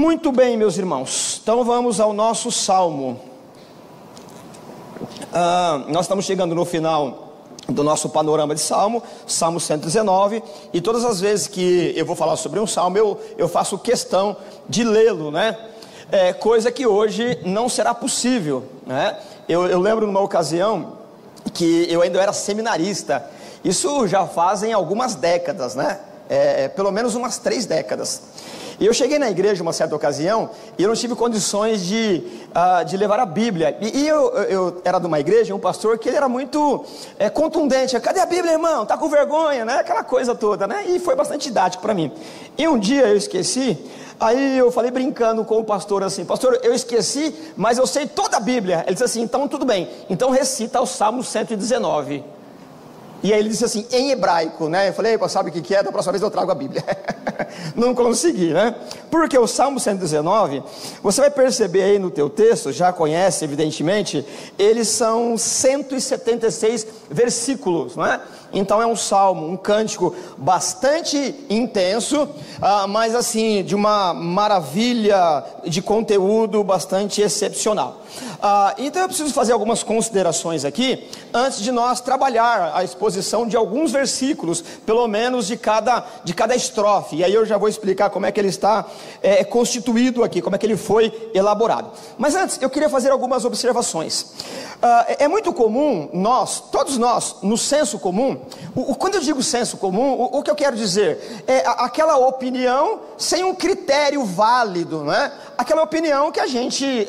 Muito bem, meus irmãos, então vamos ao nosso salmo. Nós estamos chegando no final do nosso panorama de salmo, Salmo 119, e todas as vezes que eu vou falar sobre um salmo, eu faço questão de lê-lo, né? Coisa que hoje não será possível, né? Eu lembro numa ocasião que eu ainda era seminarista, isso já fazem algumas décadas, né? Pelo menos umas 3 décadas. E eu cheguei na igreja uma certa ocasião e eu não tive condições de levar a Bíblia. E eu era de uma igreja, um pastor que ele era muito contundente. Cadê a Bíblia, irmão? Tá com vergonha, né? Aquela coisa toda, né? E foi bastante didático para mim. E um dia eu esqueci, aí eu falei brincando com o pastor assim: pastor, eu esqueci, mas eu sei toda a Bíblia. Ele disse assim: então tudo bem, então recita o Salmo 119. E aí ele disse assim, em hebraico, né? Eu falei: sabe o que é? Da próxima vez eu trago a Bíblia. Não consegui, né? Porque o Salmo 119, você vai perceber aí no teu texto, já conhece evidentemente, eles são 176 versículos, não é? Então é um salmo, um cântico bastante intenso, mas assim, de uma maravilha de conteúdo bastante excepcional. Então eu preciso fazer algumas considerações aqui, antes de nós trabalhar a exposição de alguns versículos, pelo menos de cada estrofe, e aí eu já vou explicar como é que ele está constituído aqui, como é que ele foi elaborado. Mas antes, eu queria fazer algumas observações. É muito comum, todos nós, no senso comum, quando eu digo senso comum, o que eu quero dizer é aquela opinião sem um critério válido, não é? Aquela opinião que a gente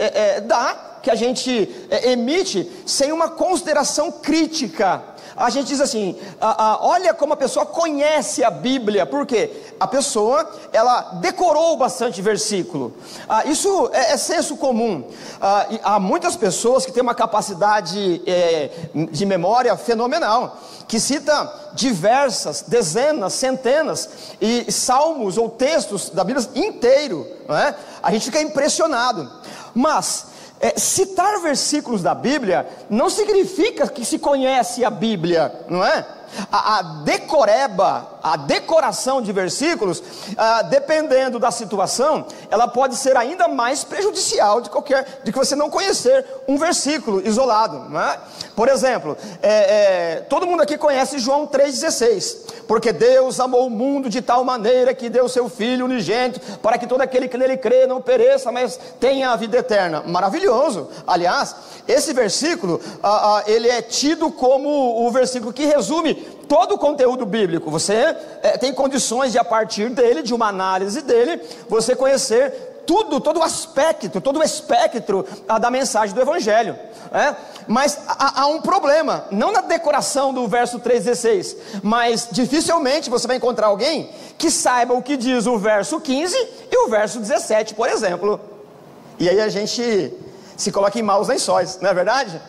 que a gente emite sem uma consideração crítica. A gente diz assim: olha como a pessoa conhece a Bíblia. Por quê? A pessoa, ela decorou bastante versículo. Isso é senso comum. Há muitas pessoas que têm uma capacidade de memória fenomenal, que cita diversas, dezenas, centenas e salmos ou textos da Bíblia inteiro, não é? A gente fica impressionado. Mas citar versículos da Bíblia não significa que se conhece a Bíblia, não é? A decoreba, a decoração de versículos, dependendo da situação, ela pode ser ainda mais prejudicial de que você não conhecer um versículo isolado, não é? Por exemplo, todo mundo aqui conhece João 3,16, porque Deus amou o mundo de tal maneira que deu seu Filho unigênito, para que todo aquele que nele crê não pereça, mas tenha a vida eterna. Maravilhoso. Aliás, esse versículo, ele é tido como o versículo que resume todo o conteúdo bíblico. Você tem condições de, a partir dele, de uma análise dele, você conhecer todo o aspecto, todo o espectro da mensagem do Evangelho. Mas há um problema, não na decoração do verso 3,16, mas dificilmente você vai encontrar alguém que saiba o que diz o verso 15 e o verso 17, por exemplo. E aí a gente se coloca em maus lençóis, não é verdade?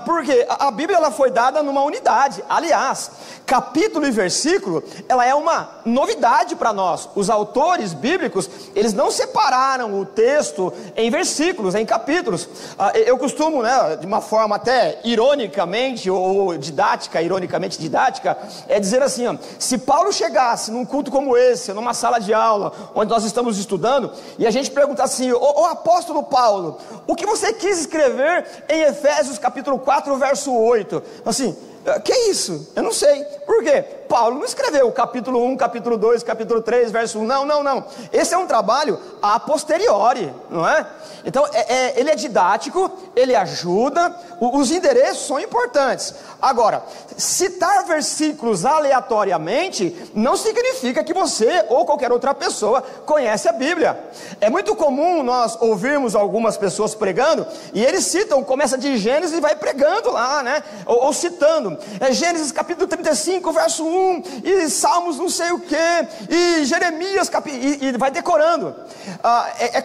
Porque a Bíblia, ela foi dada numa unidade. Aliás, capítulo e versículo, ela é uma novidade para nós. Os autores bíblicos, eles não separaram o texto em versículos, em capítulos. Eu costumo, né, de uma forma até ironicamente ou ironicamente didática, dizer assim, ó: se Paulo chegasse num culto como esse, numa sala de aula onde nós estamos estudando, e a gente perguntasse assim: ô apóstolo Paulo, o que você quis escrever em Efésios capítulo 4, verso 8? Assim, que é isso? Eu não sei. Por quê? Paulo não escreveu capítulo 1, capítulo 2, capítulo 3, verso 1. Não. Esse é um trabalho a posteriori, não é? Então, ele é didático, ele ajuda, os endereços são importantes. Agora, citar versículos aleatoriamente não significa que você ou qualquer outra pessoa conhece a Bíblia. É muito comum nós ouvirmos algumas pessoas pregando, e eles citam, começa de Gênesis e vai pregando lá, né? Ou citando, Gênesis capítulo 35, verso 1, e Salmos não sei o que, e Jeremias, e vai decorando.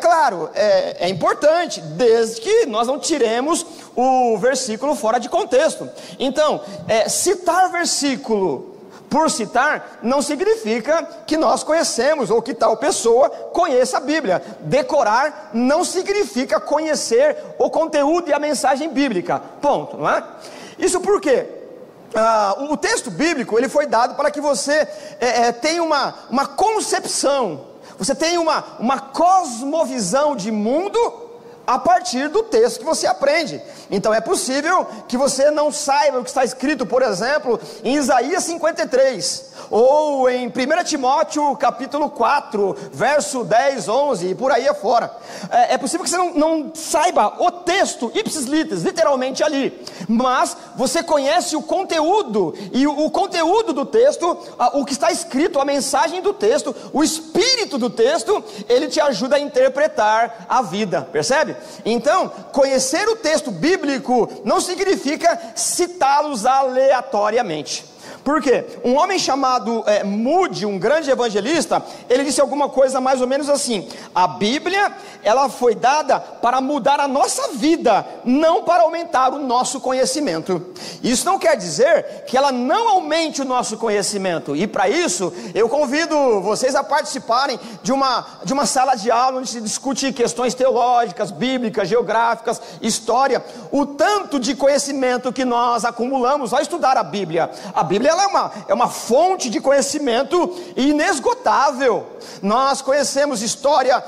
Claro, é importante, desde que nós não tiremos o versículo fora de contexto. Então, citar versículo por citar não significa que nós conhecemos ou que tal pessoa conheça a Bíblia. Decorar não significa conhecer o conteúdo e a mensagem bíblica. Ponto, não é? Isso por quê? O texto bíblico, ele foi dado para que você tenha uma concepção, você tem uma cosmovisão de mundo a partir do texto que você aprende. Então é possível que você não saiba o que está escrito, por exemplo, em Isaías 53, ou em 1 Timóteo capítulo 4, verso 10, 11 e por aí afora. É possível que você não saiba o texto ipsis literis, literalmente ali, mas você conhece o conteúdo, e o conteúdo do texto, o que está escrito, a mensagem do texto, o espírito do texto, ele te ajuda a interpretar a vida, percebe? Então, conhecer o texto bíblico não significa citá-los aleatoriamente. Por quê? Um homem chamado Moody, um grande evangelista, ele disse alguma coisa mais ou menos assim: a Bíblia, ela foi dada para mudar a nossa vida, não para aumentar o nosso conhecimento. Isso não quer dizer que ela não aumente o nosso conhecimento, e para isso, eu convido vocês a participarem de uma sala de aula, onde se discute questões teológicas, bíblicas, geográficas, história. O tanto de conhecimento que nós acumulamos ao estudar a Bíblia. A Bíblia, ela é uma fonte de conhecimento inesgotável. Nós conhecemos história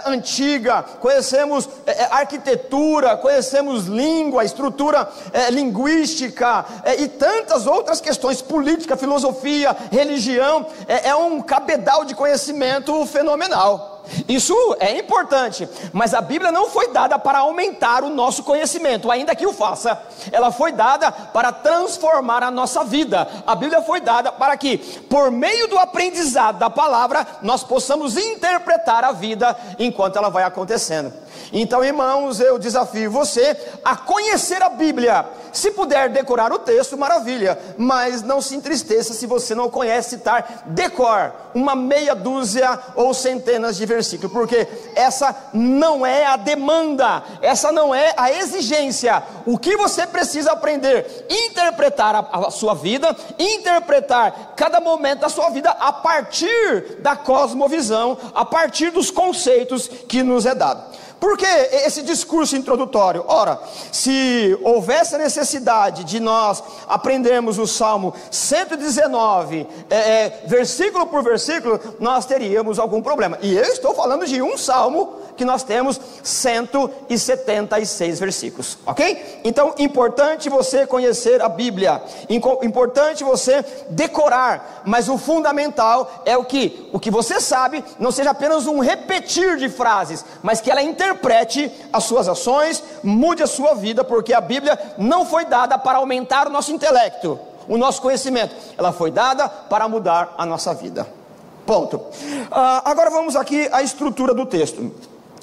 antiga, conhecemos arquitetura, conhecemos língua, estrutura linguística, e tantas outras questões, política, filosofia, religião. É um cabedal de conhecimento fenomenal. Isso é importante, mas a Bíblia não foi dada para aumentar o nosso conhecimento, ainda que o faça. Ela foi dada para transformar a nossa vida. A Bíblia foi dada para que, por meio do aprendizado da palavra, nós possamos interpretar a vida enquanto ela vai acontecendo. Então, irmãos, eu desafio você a conhecer a Bíblia. Se puder decorar o texto, maravilha, mas não se entristeça se você não conhece citar de cor uma meia dúzia ou centenas de versículos, porque essa não é a demanda, essa não é a exigência. O que você precisa aprender? Interpretar a sua vida, interpretar cada momento da sua vida a partir da cosmovisão, a partir dos conceitos que nos é dado. Por que esse discurso introdutório? Ora, se houvesse a necessidade de nós aprendermos o Salmo 119, versículo por versículo, nós teríamos algum problema. E eu estou falando de um Salmo que nós temos 176 versículos, ok? Então, importante você conhecer a Bíblia, importante você decorar, mas o fundamental é o que você sabe não seja apenas um repetir de frases, mas que ela interprete as suas ações, mude a sua vida, porque a Bíblia não foi dada para aumentar o nosso intelecto, o nosso conhecimento, ela foi dada para mudar a nossa vida. Ponto. Agora vamos aqui à estrutura do texto.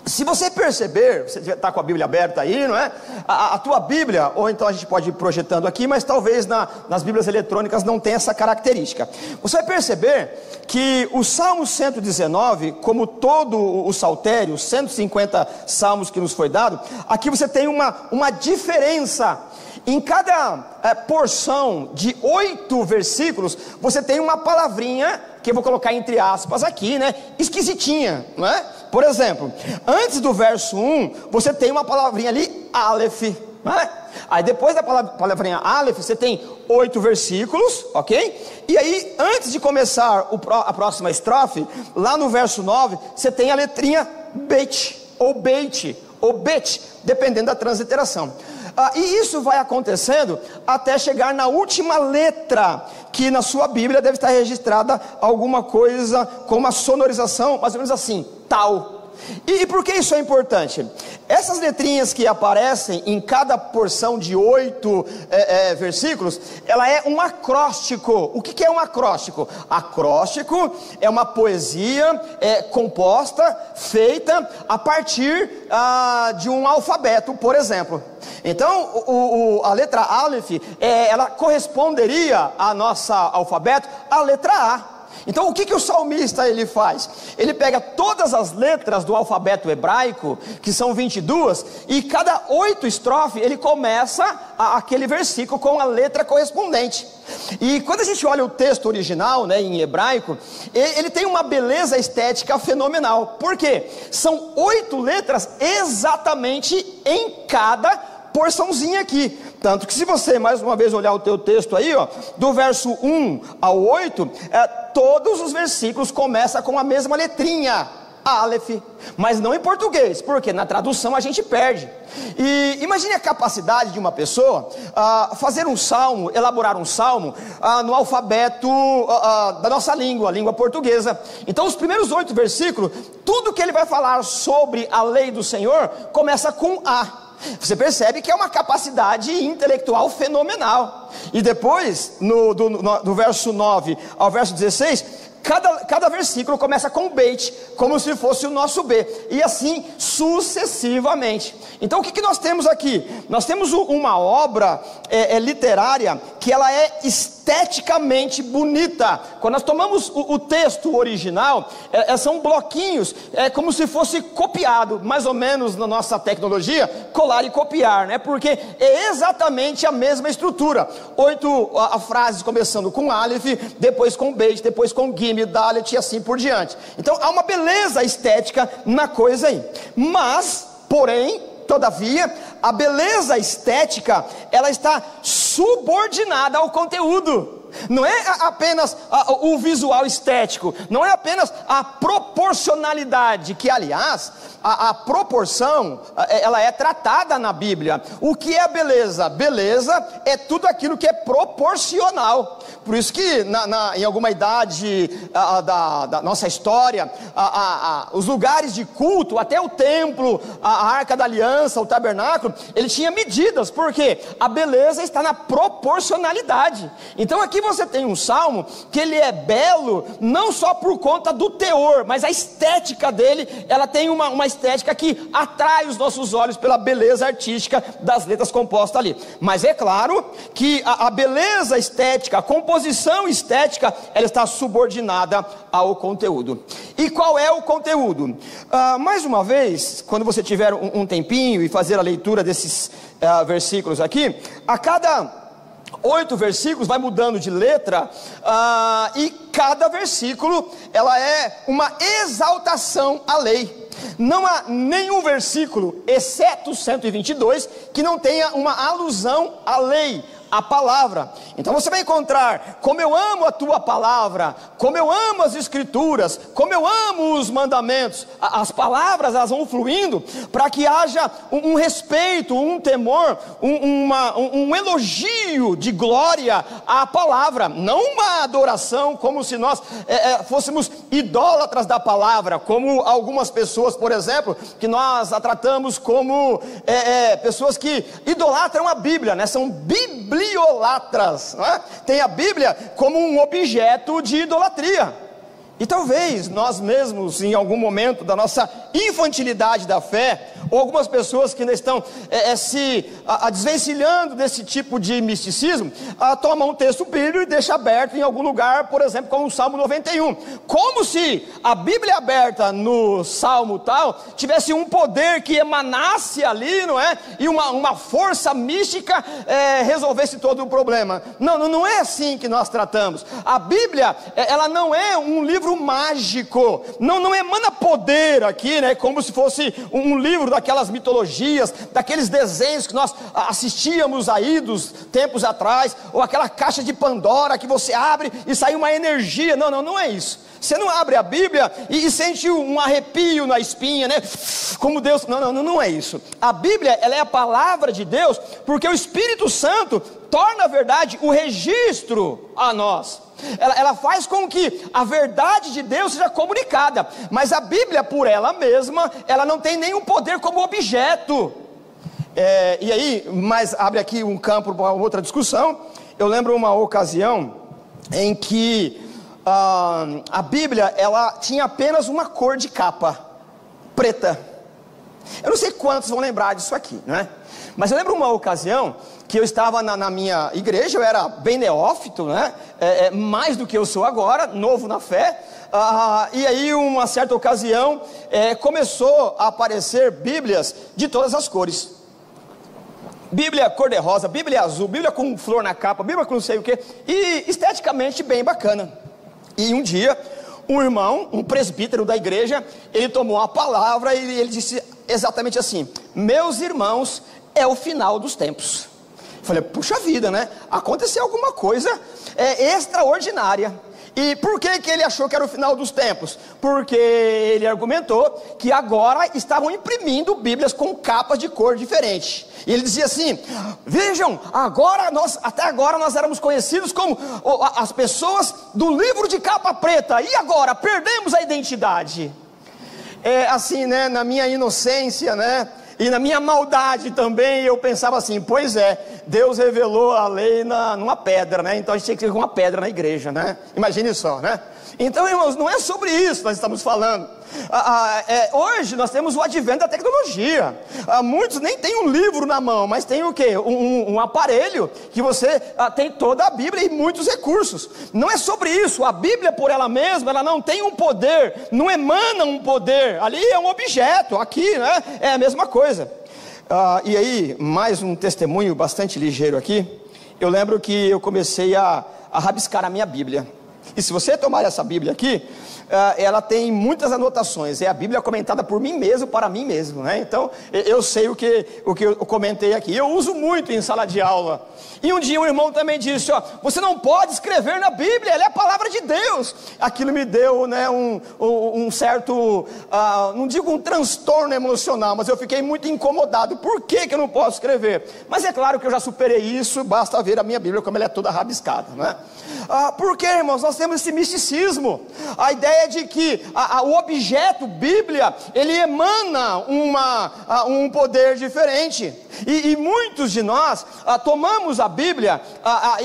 Se você perceber, você está com a Bíblia aberta aí, não é? A tua Bíblia, ou então a gente pode ir projetando aqui, mas talvez nas Bíblias eletrônicas não tenha essa característica. Você vai perceber que o Salmo 119, como todo o saltério, 150 salmos que nos foi dado, aqui você tem uma diferença. Em cada porção de 8 versículos, você tem uma palavrinha, que eu vou colocar entre aspas aqui, né? Esquisitinha, não é? Por exemplo, antes do verso 1, você tem uma palavrinha ali, Aleph, não é? Aí depois da palavrinha Aleph, você tem 8 versículos, ok? E aí, antes de começar a próxima estrofe, lá no verso 9, você tem a letrinha Bet, ou Beit, ou Bet, dependendo da transliteração. E isso vai acontecendo até chegar na última letra, que na sua Bíblia deve estar registrada alguma coisa com uma sonorização mais ou menos assim, tal. E por que isso é importante? Essas letrinhas que aparecem em cada porção de 8 versículos, ela é um acróstico. O que é um acróstico? Acróstico é uma poesia composta, feita a partir de um alfabeto, por exemplo. Então, a letra Aleph, ela corresponderia a nossa alfabeto à letra A. Então o que o salmista ele faz? Ele pega todas as letras do alfabeto hebraico, que são 22, e cada 8 estrofes ele começa aquele versículo com a letra correspondente. E quando a gente olha o texto original, né, em hebraico, ele tem uma beleza estética fenomenal. Por quê? São 8 letras exatamente em cada porçãozinha aqui. Tanto que se você mais uma vez olhar o teu texto aí, ó, do verso 1 ao 8, todos os versículos começam com a mesma letrinha. Aleph, mas não em português, porque na tradução a gente perde. E imagine a capacidade de uma pessoa fazer um salmo, elaborar um salmo no alfabeto da nossa língua, a língua portuguesa. Então os primeiros 8 versículos, tudo que ele vai falar sobre a lei do Senhor, começa com A. Você percebe que é uma capacidade intelectual fenomenal. E depois, do verso 9 ao verso 16, cada versículo começa com Beit, como se fosse o nosso B, e assim sucessivamente. Então o que nós temos aqui? Nós temos uma obra literária que ela é esteticamente bonita. Quando nós tomamos o texto original, são bloquinhos, como se fosse copiado, mais ou menos na nossa tecnologia, colar e copiar, né? Porque é exatamente a mesma estrutura. 8 frases começando com Aleph, depois com Beit, depois com Gimel, Dalet e assim por diante. Então há uma beleza estética na coisa aí. Mas, porém, todavia, a beleza estética, ela está subordinada ao conteúdo. Não é apenas o visual estético, não é apenas a proporcionalidade, que aliás, a proporção, ela é tratada na Bíblia. O que é a beleza? Beleza é tudo aquilo que é proporcional. Por isso que em alguma idade da nossa história, os lugares de culto, até o templo, a Arca da Aliança, o tabernáculo, ele tinha medidas, porque a beleza está na proporcionalidade. Então aqui você tem um salmo que ele é belo não só por conta do teor, mas a estética dele, ela tem uma estética que atrai os nossos olhos pela beleza artística das letras compostas ali. Mas é claro que a beleza estética, a composição estética, ela está subordinada ao conteúdo. E qual é o conteúdo? Mais uma vez, quando você tiver um tempinho e fazer a leitura desses versículos aqui, a cada 8 versículos vai mudando de letra, e cada versículo ela é uma exaltação à lei. Não há nenhum versículo, exceto o 122, que não tenha uma alusão à lei, a palavra. Então você vai encontrar: como eu amo a tua palavra, como eu amo as escrituras, como eu amo os mandamentos. As palavras, elas vão fluindo para que haja um respeito, um temor, um elogio de glória à palavra, não uma adoração como se nós fôssemos idólatras da palavra, como algumas pessoas, por exemplo, que nós a tratamos como pessoas que idolatram a Bíblia, né? São bibliolatras, não é? Tem a Bíblia como um objeto de idolatria. E talvez nós mesmos, em algum momento da nossa infantilidade da fé, ou algumas pessoas que ainda estão se desvencilhando desse tipo de misticismo, tomam um texto bíblico e deixam aberto em algum lugar, por exemplo, como o Salmo 91, como se a Bíblia aberta no Salmo tal, tivesse um poder que emanasse ali, não é? E uma força mística resolvesse todo o problema. Não é assim que nós tratamos. A Bíblia, ela não é um livro mágico, não emana poder aqui, né? Como se fosse um livro daquelas mitologias, daqueles desenhos que nós assistíamos aí dos tempos atrás, ou aquela caixa de Pandora que você abre e sai uma energia. Não é isso. Você não abre a Bíblia e sente um arrepio na espinha, né? Como Deus, não é isso. A Bíblia, ela é a palavra de Deus, porque o Espírito Santo torna a verdade o registro a nós. Ela faz com que a verdade de Deus seja comunicada, mas a Bíblia por ela mesma, ela não tem nenhum poder como objeto. E aí, mas abre aqui um campo para outra discussão. Eu lembro uma ocasião em que a Bíblia, ela tinha apenas uma cor de capa, preta. Eu não sei quantos vão lembrar disso aqui, né? Mas eu lembro uma ocasião que eu estava na minha igreja, eu era bem neófito, né? Mais do que eu sou agora, novo na fé. E aí, uma certa ocasião, começou a aparecer Bíblias de todas as cores. Bíblia cor-de-rosa, Bíblia azul, Bíblia com flor na capa, Bíblia com não sei o que, e esteticamente bem bacana. E um dia, um irmão, um presbítero da igreja, ele tomou a palavra e ele disse exatamente assim: meus irmãos, é o final dos tempos. Eu falei, puxa vida, né? Aconteceu alguma coisa extraordinária. E por que ele achou que era o final dos tempos? Porque ele argumentou que agora estavam imprimindo Bíblias com capas de cor diferente. E ele dizia assim: vejam, até agora nós éramos conhecidos como as pessoas do livro de capa preta, e agora perdemos a identidade. Assim, né, na minha inocência, né, e na minha maldade também, eu pensava assim: pois é, Deus revelou a lei numa pedra, né? Então a gente tinha que ter uma pedra na igreja, né? Imagine só, né? Então, irmãos, não é sobre isso que nós estamos falando. Hoje nós temos o advento da tecnologia. Muitos nem têm um livro na mão, mas tem o quê? Um aparelho que você tem toda a Bíblia e muitos recursos. Não é sobre isso. A Bíblia por ela mesma, ela não tem um poder, não emana um poder. Ali é um objeto, aqui, né, é a mesma coisa. E aí, mais um testemunho bastante ligeiro aqui. Eu lembro que eu comecei a rabiscar a minha Bíblia. E se você tomar essa Bíblia aqui, ela tem muitas anotações. É a Bíblia comentada por mim mesmo, para mim mesmo, né? Então eu sei o que eu comentei aqui. Eu uso muito em sala de aula. E um dia um irmão também disse: você não pode escrever na Bíblia, ela é a palavra de Deus. Aquilo me deu, né, um certo, não digo um transtorno emocional, mas eu fiquei muito incomodado. Por que eu não posso escrever? Mas é claro que eu já superei isso, basta ver a minha Bíblia como ela é toda rabiscada, né? Porque, irmãos, nós temos esse misticismo, a ideia de que o objeto Bíblia, ele emana um poder diferente. E muitos de nós tomamos a Bíblia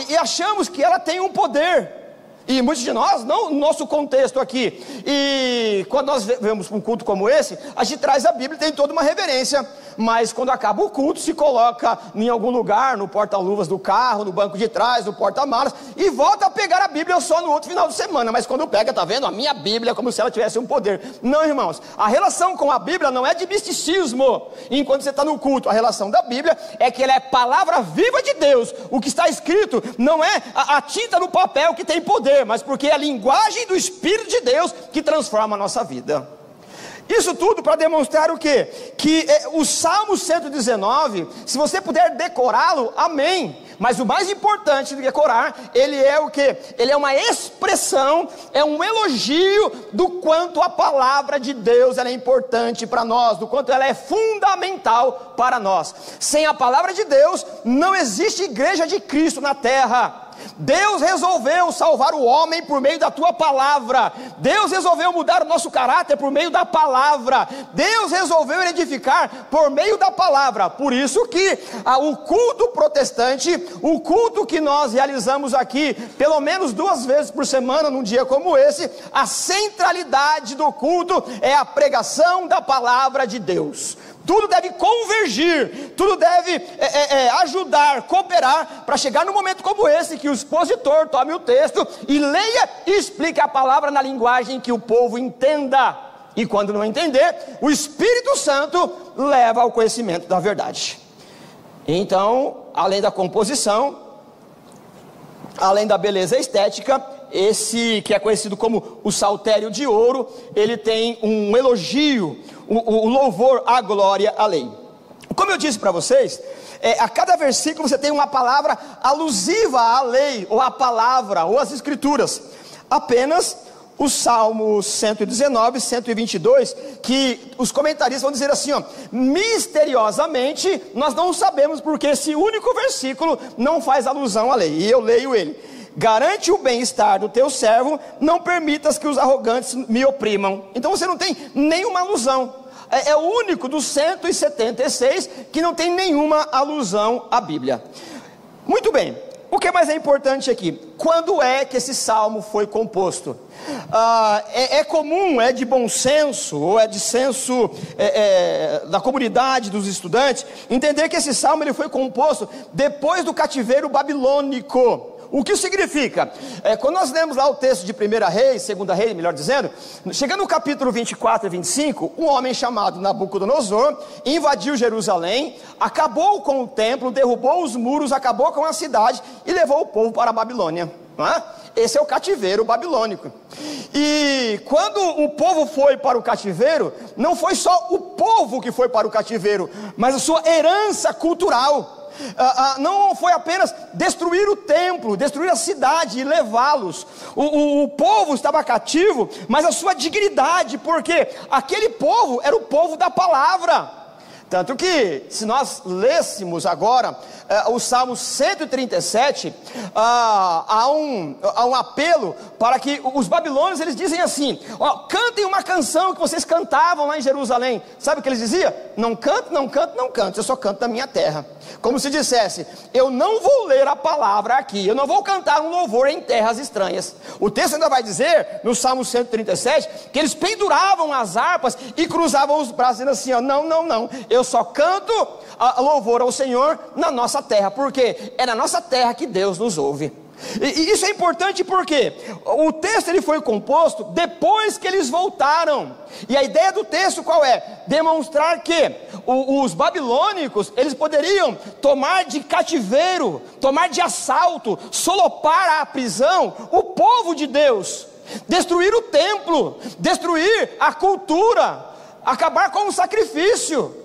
e achamos que ela tem um poder. E muitos de nós, não no nosso contexto aqui. E quando nós vemos um culto como esse, a gente traz a Bíblia e tem toda uma reverência. Mas quando acaba o culto, se coloca em algum lugar, no porta-luvas do carro, no banco de trás, no porta-malas, e volta a pegar a Bíblia só no outro final de semana. Mas quando pega, tá vendo? A minha Bíblia é como se ela tivesse um poder. Não, irmãos, a relação com a Bíblia não é de misticismo. Enquanto você está no culto, a relação da Bíblia é que ela é palavra viva de Deus. O que está escrito não é a tinta no papel que tem poder, mas porque é a linguagem do Espírito de Deus que transforma a nossa vida. Isso tudo para demonstrar o quê? Que o Salmo 119, se você puder decorá-lo, amém. Mas o mais importante de decorar, ele é o quê? Ele é uma expressão, é um elogio do quanto a palavra de Deus ela é importante para nós, do quanto ela é fundamental para nós. Sem a palavra de Deus, não existe igreja de Cristo na terra. Deus resolveu salvar o homem por meio da tua palavra. Deus resolveu mudar o nosso caráter por meio da palavra. Deus resolveu edificar por meio da palavra. Por isso que o culto protestante, o culto que nós realizamos aqui pelo menos 2 vezes por semana, num dia como esse, a centralidade do culto é a pregação da palavra de Deus. Tudo deve convergir, tudo deve ajudar, cooperar, para chegar num momento como esse, que o expositor tome o texto e leia e explique a palavra na linguagem que o povo entenda. E quando não entender, o Espírito Santo leva ao conhecimento da verdade. Então, além da composição, além da beleza estética, esse que é conhecido como o saltério de ouro, ele tem um elogio, o louvor à glória, à lei. Como eu disse para vocês, a cada versículo você tem uma palavra alusiva à lei, ou à palavra, ou às escrituras. Apenas o Salmo 119, 122, que os comentaristas vão dizer assim, misteriosamente, nós não sabemos porque esse único versículo não faz alusão à lei, e eu leio ele. Garante o bem-estar do teu servo, não permitas que os arrogantes me oprimam. Então você não tem nenhuma alusão. É o único dos 176 que não tem nenhuma alusão à Bíblia. Muito bem, o que mais é importante aqui? Quando é que esse salmo foi composto? É comum, é de bom senso, ou é de senso da comunidade, dos estudantes, entender que esse salmo ele foi composto depois do cativeiro babilônico. O que significa? Quando nós lemos lá o texto de 1 Reis, 2 Reis, melhor dizendo, chegando no capítulo 24 e 25, um homem chamado Nabucodonosor invadiu Jerusalém, acabou com o templo, derrubou os muros, acabou com a cidade e levou o povo para a Babilônia. Não é? Esse é o cativeiro babilônico. E quando o povo foi para o cativeiro, não foi só o povo que foi para o cativeiro, mas a sua herança cultural. não foi apenas destruir o templo, destruir a cidade e levá-los. O povo estava cativo, mas a sua dignidade, porque aquele povo era o povo da palavra. Tanto que, se nós lêssemos agora o Salmo 137, há um apelo para que os babilônios, eles dizem assim: cantem uma canção que vocês cantavam lá em Jerusalém. Sabe o que eles diziam? Não canto, não canto, não canto, eu só canto na minha terra. Como se dissesse: eu não vou ler a palavra aqui, eu não vou cantar um louvor em terras estranhas. O texto ainda vai dizer, no Salmo 137, que eles penduravam as harpas e cruzavam os braços, dizendo assim: não, eu só canto louvor ao Senhor na nossa terra, porque é na nossa terra que Deus nos ouve. E isso é importante porque o texto ele foi composto depois que eles voltaram. E a ideia do texto qual é? Demonstrar que os babilônicos, eles poderiam tomar de cativeiro, tomar de assalto, solopar à prisão o povo de Deus, destruir o templo, destruir a cultura, acabar com o sacrifício,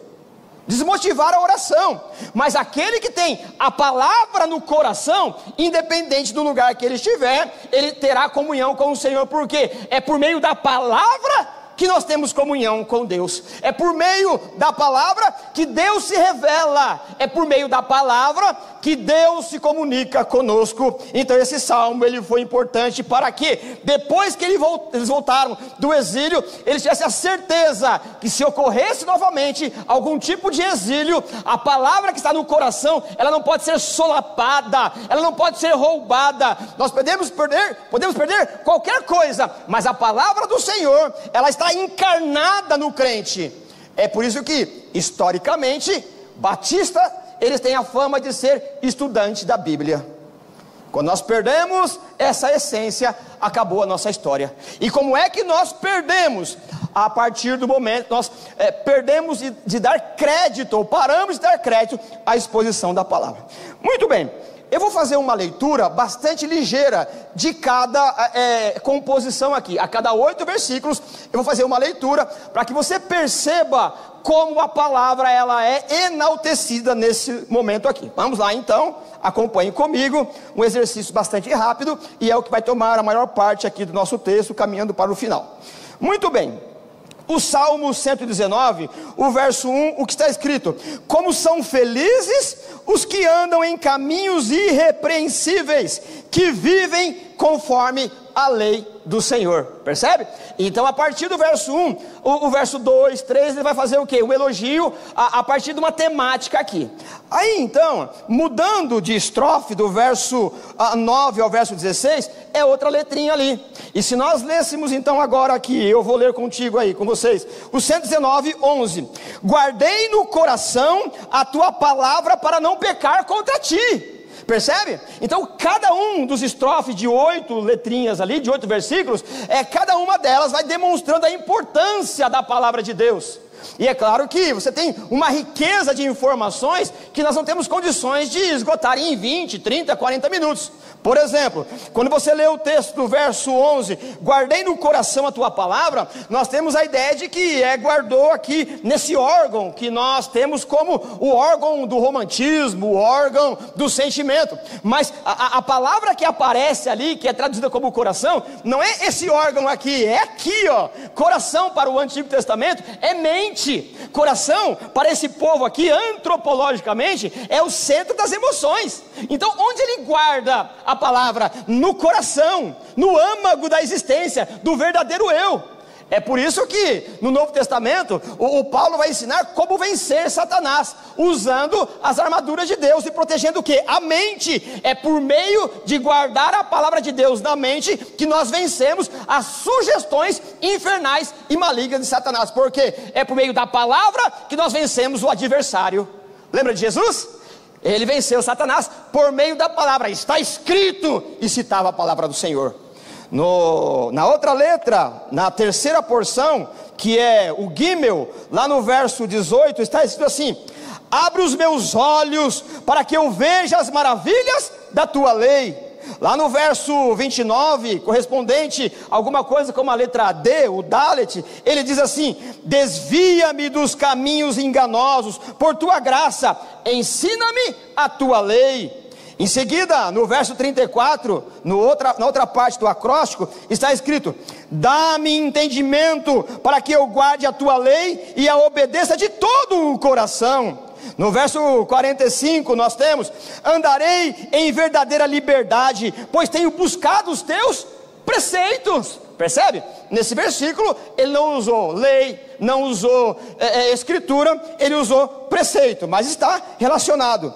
desmotivar a oração. Mas aquele que tem a palavra no coração, independente do lugar que ele estiver, ele terá comunhão com o Senhor, porque é por meio da palavra que nós temos comunhão com Deus. É por meio da palavra que Deus se revela. É por meio da palavra que Deus se comunica conosco. Então esse salmo ele foi importante para que depois que eles voltaram do exílio, eles tivessem a certeza que se ocorresse novamente algum tipo de exílio, a palavra que está no coração, ela não pode ser solapada, ela não pode ser roubada. Nós podemos perder qualquer coisa, mas a palavra do Senhor, ela está encarnada no crente. É por isso que, historicamente, Batista, eles têm a fama de ser estudantes da Bíblia. Quando nós perdemos essa essência, acabou a nossa história. E como é que nós perdemos? A partir do momento nós perdemos de dar crédito, ou paramos de dar crédito à exposição da palavra. Muito bem, eu vou fazer uma leitura bastante ligeira de cada composição aqui. A cada 8 versículos eu vou fazer uma leitura para que você perceba como a palavra ela é enaltecida nesse momento aqui. Vamos lá então, acompanhe comigo, um exercício bastante rápido, e é o que vai tomar a maior parte aqui do nosso texto, caminhando para o final. Muito bem, o Salmo 119, o verso 1, o que está escrito: como são felizes os que andam em caminhos irrepreensíveis, que vivem conforme a lei do Senhor. Percebe? Então a partir do verso 1, o verso 2, 3, ele vai fazer o quê? Um elogio a partir de uma temática aqui. Aí então, mudando de estrofe do verso 9 ao verso 16, é outra letrinha ali. E se nós lêssemos então agora aqui, eu vou ler contigo aí, com vocês, o 119, 11: guardei no coração a tua palavra para não pecar contra ti. Percebe? Então cada um dos estrofes de 8 letrinhas ali, de 8 versículos, cada uma delas vai demonstrando a importância da palavra de Deus. E é claro que você tem uma riqueza de informações que nós não temos condições de esgotar em 20, 30, 40 minutos. Por exemplo, quando você lê o texto do verso 11, guardei no coração a tua palavra, nós temos a ideia de que guardou aqui nesse órgão que nós temos como o órgão do romantismo, o órgão do sentimento. Mas a palavra que aparece ali, que é traduzida como coração, não é esse órgão aqui, é aqui, ó. Coração para o Antigo Testamento é mente. Coração para esse povo aqui, antropologicamente, é o centro das emoções. Então onde ele guarda a palavra? No coração, no âmago da existência, do verdadeiro eu. É por isso que no Novo Testamento o Paulo vai ensinar como vencer Satanás, usando as armaduras de Deus e protegendo o quê? A mente. É por meio de guardar a palavra de Deus na mente que nós vencemos as sugestões infernais e malignas de Satanás, porque é por meio da palavra que nós vencemos o adversário. Lembra de Jesus? Ele venceu Satanás por meio da palavra. Está escrito, e citava a palavra do Senhor. Na outra letra, na terceira porção, que é o Gimel, lá no verso 18, está escrito assim: abre os meus olhos para que eu veja as maravilhas da tua lei. Lá no verso 29, correspondente a alguma coisa como a letra D, o Dalet, ele diz assim: desvia-me dos caminhos enganosos, por tua graça, ensina-me a tua lei. Em seguida, no verso 34, na outra parte do acróstico, está escrito: dá-me entendimento para que eu guarde a tua lei e a obedeça de todo o coração. No verso 45 nós temos: andarei em verdadeira liberdade, pois tenho buscado os teus preceitos. Percebe? Nesse versículo ele não usou lei, não usou escritura, ele usou preceito, mas está relacionado.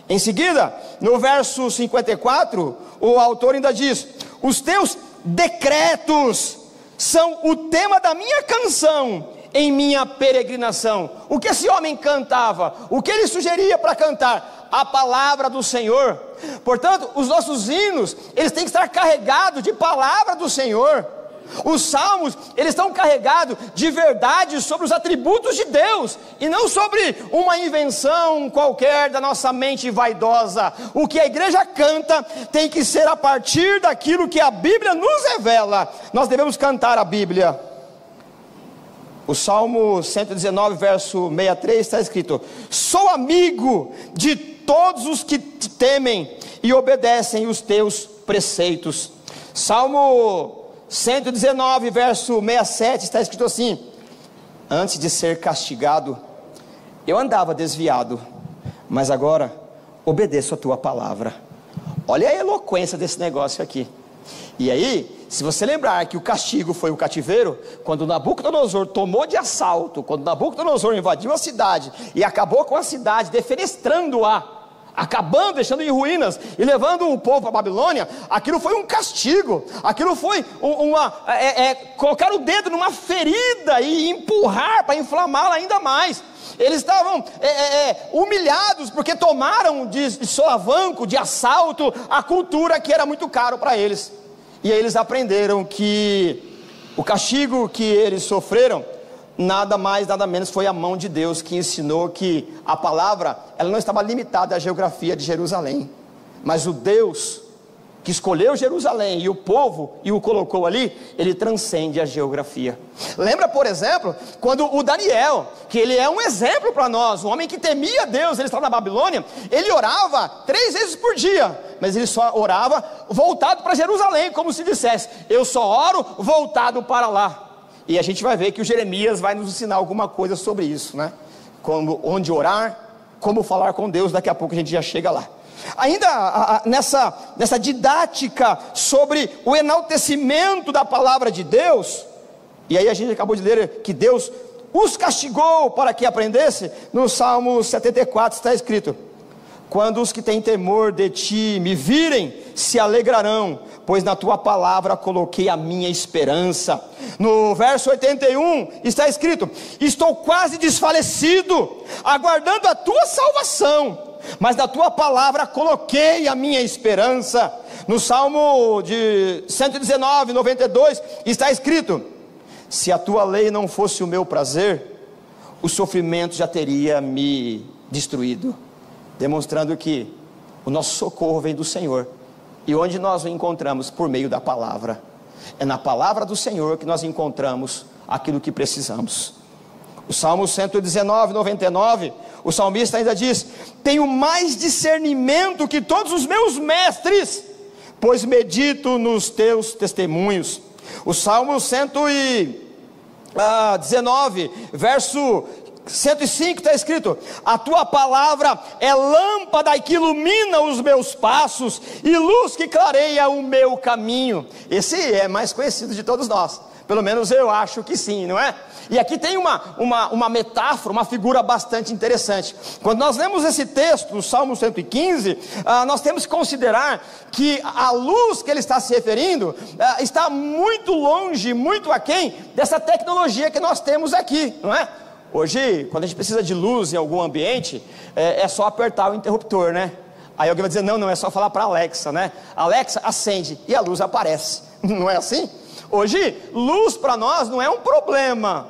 Em seguida, no verso 54, o autor ainda diz: os teus decretos são o tema da minha canção em minha peregrinação. O que esse homem cantava? O que ele sugeria para cantar? A palavra do Senhor. Portanto, os nossos hinos, eles têm que estar carregados de palavra do Senhor. Os salmos, eles estão carregados de verdade sobre os atributos de Deus, e não sobre uma invenção qualquer da nossa mente vaidosa. O que a igreja canta tem que ser a partir daquilo que a Bíblia nos revela. Nós devemos cantar a Bíblia. O Salmo 119, verso 63 está escrito: sou amigo de todos os que te temem e obedecem os teus preceitos. Salmo 119, verso 67 está escrito assim: antes de ser castigado, eu andava desviado, mas agora obedeço a tua palavra. Olha a eloquência desse negócio aqui. E aí, se você lembrar que o castigo foi o cativeiro, quando Nabucodonosor tomou de assalto, quando Nabucodonosor invadiu a cidade e acabou com a cidade, defenestrando-a, acabando, deixando em ruínas e levando o povo para a Babilônia, aquilo foi um castigo, aquilo foi colocar o dedo numa ferida e empurrar para inflamá-la ainda mais. Eles estavam humilhados porque tomaram de solavanco, de assalto, a cultura que era muito caro para eles. E aí eles aprenderam que o castigo que eles sofreram, nada mais, nada menos, foi a mão de Deus que ensinou que a palavra, ela não estava limitada à geografia de Jerusalém, mas o Deus que escolheu Jerusalém e o povo e o colocou ali, ele transcende a geografia. Lembra, por exemplo, quando o Daniel, que ele é um exemplo para nós, um homem que temia Deus, ele estava na Babilônia, ele orava 3 vezes por dia, mas ele só orava voltado para Jerusalém, como se dissesse: eu só oro voltado para lá. E a gente vai ver que o Jeremias vai nos ensinar alguma coisa sobre isso, né? Onde orar, como falar com Deus. Daqui a pouco a gente já chega lá. Ainda nessa didática sobre o enaltecimento da palavra de Deus, e aí a gente acabou de ler que Deus os castigou para que aprendesse. No Salmo 74 está escrito: quando os que têm temor de ti me virem, se alegrarão, pois na tua palavra coloquei a minha esperança. No verso 81 está escrito: estou quase desfalecido, aguardando a tua salvação, mas na tua palavra coloquei a minha esperança. No Salmo de 119, 92 está escrito: se a tua lei não fosse o meu prazer, o sofrimento já teria me destruído. Demonstrando que o nosso socorro vem do Senhor, e onde nós o encontramos? Por meio da palavra. É na palavra do Senhor que nós encontramos aquilo que precisamos. O Salmo 119, 99, o salmista ainda diz: tenho mais discernimento que todos os meus mestres, pois medito nos teus testemunhos. O Salmo 119, verso 105 está escrito: a tua palavra é lâmpada que ilumina os meus passos e luz que clareia o meu caminho. Esse é mais conhecido de todos nós, pelo menos eu acho que sim, não é? E aqui tem uma metáfora, uma figura bastante interessante. Quando nós lemos esse texto, no Salmo 115, nós temos que considerar que a luz que ele está se referindo está muito longe, muito aquém dessa tecnologia que nós temos aqui, não é? Hoje, quando a gente precisa de luz em algum ambiente, é só apertar o interruptor, né? Aí alguém vai dizer: não, é só falar para a Alexa, né? Alexa, acende, e a luz aparece. Não é assim? Hoje, luz para nós não é um problema.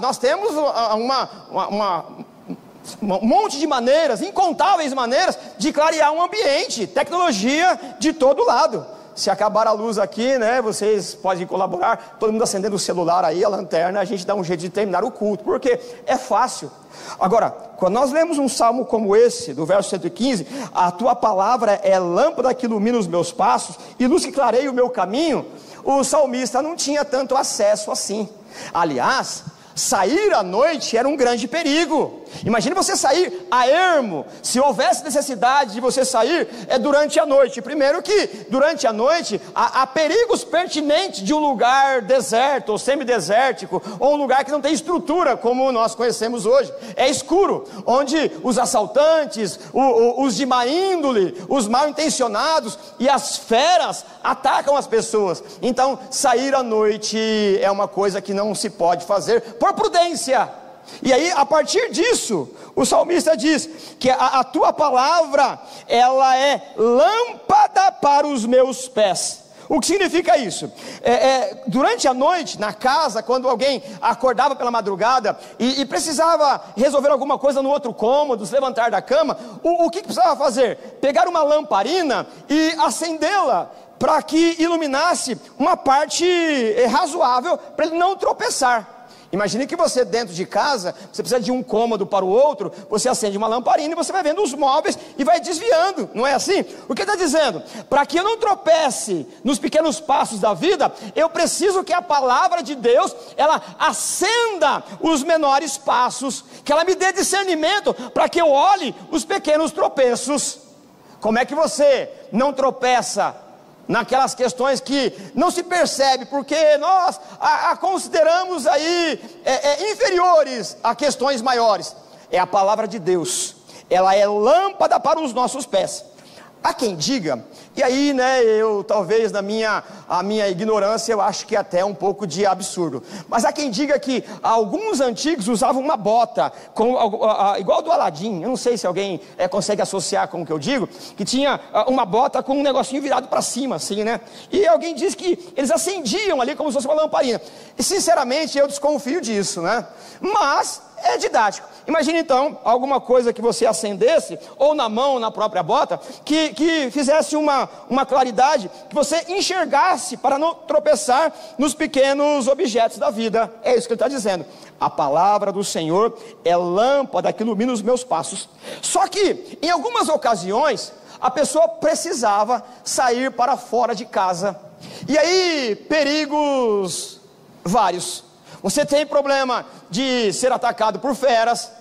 Nós temos um monte de maneiras, incontáveis maneiras de clarear um ambiente, tecnologia de todo lado. Se acabar a luz aqui, né, vocês podem colaborar, todo mundo acendendo o celular aí, a lanterna, a gente dá um jeito de terminar o culto, porque é fácil. Agora, quando nós lemos um salmo como esse, do verso 115, a tua palavra é lâmpada que ilumina os meus passos e luz que clareia o meu caminho, o salmista não tinha tanto acesso assim. Aliás, sair à noite era um grande perigo. Imagine você sair a ermo. Se houvesse necessidade de você sair, é durante a noite. Primeiro que durante a noite há perigos pertinentes de um lugar deserto ou semidesértico, ou um lugar que não tem estrutura como nós conhecemos hoje. É escuro, onde os assaltantes, os de má índole, os mal intencionados e as feras atacam as pessoas. Então sair à noite é uma coisa que não se pode fazer por prudência. E aí, a partir disso, o salmista diz que a tua palavra, ela é lâmpada para os meus pés. O que significa isso? Durante a noite, na casa, quando alguém acordava pela madrugada e precisava resolver alguma coisa no outro cômodo, se levantar da cama, o que precisava fazer? Pegar uma lamparina e acendê-la, para que iluminasse uma parte razoável, para ele não tropeçar. Imagine que você dentro de casa, você precisa de um cômodo para o outro, você acende uma lamparina e você vai vendo os móveis e vai desviando, não é assim? O que ele está dizendo? Para que eu não tropece nos pequenos passos da vida, eu preciso que a palavra de Deus, ela acenda os menores passos, que ela me dê discernimento, para que eu olhe os pequenos tropeços. Como é que você não tropeça naquelas questões que não se percebe, porque nós a consideramos aí inferiores a questões maiores? É a palavra de Deus, ela é lâmpada para os nossos pés. Há quem diga, e aí, né, eu talvez a minha ignorância, eu acho que é até um pouco de absurdo, mas há quem diga que alguns antigos usavam uma bota, igual do Aladim. Eu não sei se alguém consegue associar com o que eu digo, que tinha uma bota com um negocinho virado para cima, assim, né, e alguém diz que eles acendiam ali como se fosse uma lamparina, e sinceramente eu desconfio disso, né, mas é didático. Imagine então alguma coisa que você acendesse, ou na mão, ou na própria bota, que fizesse uma claridade, que você enxergasse para não tropeçar nos pequenos objetos da vida. É isso que ele está dizendo. A palavra do Senhor é lâmpada que ilumina os meus passos. Só que em algumas ocasiões a pessoa precisava sair para fora de casa, e aí perigos vários. Você tem problema de ser atacado por feras,